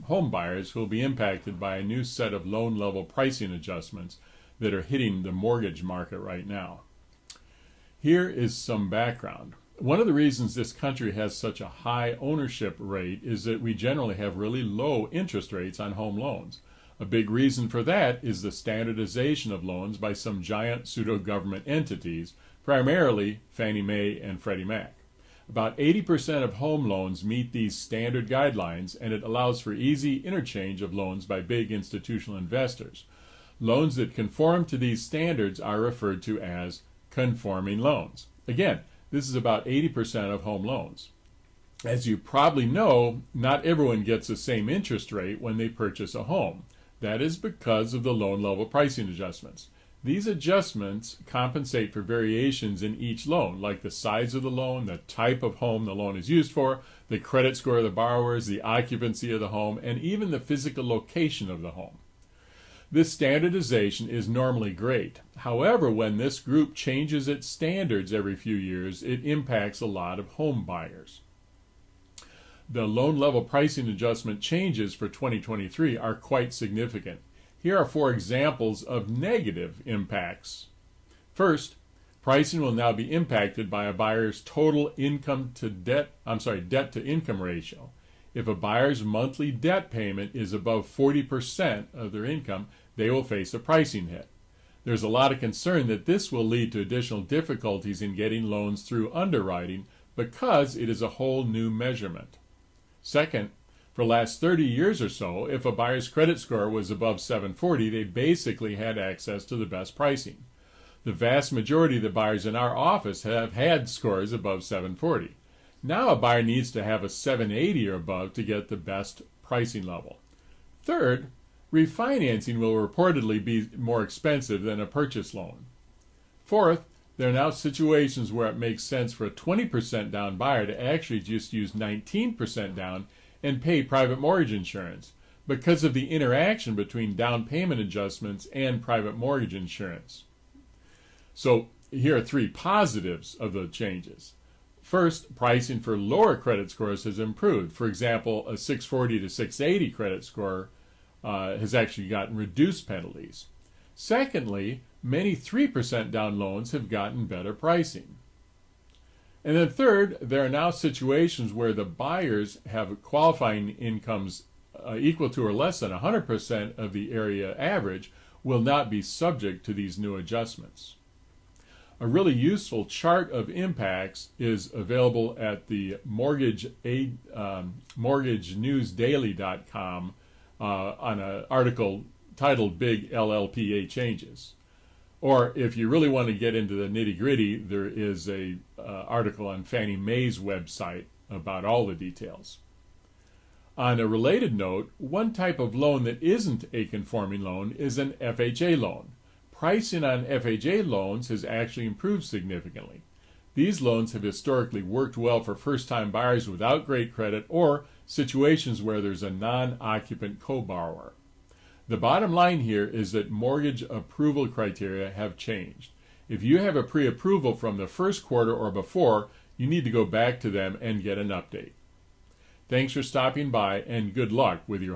home buyers who will be impacted by a new set of loan level pricing adjustments that are hitting the mortgage market right now. Here is some background. One of the reasons this country has such a high ownership rate is that we generally have really low interest rates on home loans. A big reason for that is the standardization of loans by some giant pseudo-government entities, primarily FannieMae and FreddieMac. About 80% of home loans meet these standard guidelines, and it allows for easy interchange of loans by big institutional investors. Loans that conform to these standards are referred to as conforming loans. Again, this is about 80% of home loans. As you probably know, not everyone gets the same interest rate when they purchase a home. That is because of the loan level pricing adjustments. These adjustments compensate for variations in each loan, like the size of the loan, the type of home the loan is used for, the credit score of the borrowers, the occupancy of the home, and even the physical location of the home. This standardization is normally great. However, when this group changes its standards every few years, it impacts a lot of home buyers. The loan level pricing adjustment changes for 2023 are quite significant. Here are 4 examples of negative impacts. First, pricing will now be impacted by a buyer's total debt to income ratio. If a buyer's monthly debt payment is above 40% of their income, they will face a pricing hit. There's a lot of concern that this will lead to additional difficulties in getting loans through underwriting because it is a whole new measurement. Second, for the last 30 years or so, if a buyer's credit score was above 740, they basically had access to the best pricing. The vast majority of the buyers in our office have had scores above 740. Now a buyer needs to have a 780 or above to get the best pricing level. Third, refinancing will reportedly be more expensive than a purchase loan. Fourth, there are now situations where it makes sense for a 20% down buyer to actually just use 19% down and pay private mortgage insurance because of the interaction between down payment adjustments and private mortgage insurance. So here are 3 positives of the changes. First, pricing for lower credit scores has improved. For example, a 640 to 680 credit score has actually gotten reduced penalties. Secondly, many 3% down loans have gotten better pricing. And then third, there are now situations where the buyers have qualifying incomes equal to or less than 100% of the area average will not be subject to these new adjustments. A really useful chart of impacts is available at the mortgagenewsdaily.com on an article titled Big LLPA Changes. Or if you really want to get into the nitty-gritty, there is an article on Fannie Mae's website about all the details. On a related note, one type of loan that isn't a conforming loan is an FHA loan. Pricing on FHA loans has actually improved significantly. These loans have historically worked well for first-time buyers without great credit or situations where there's a non-occupant co-borrower. The bottom line here is that mortgage approval criteria have changed. If you have a pre-approval from the first quarter or before, you need to go back to them and get an update. Thanks for stopping by, and good luck with your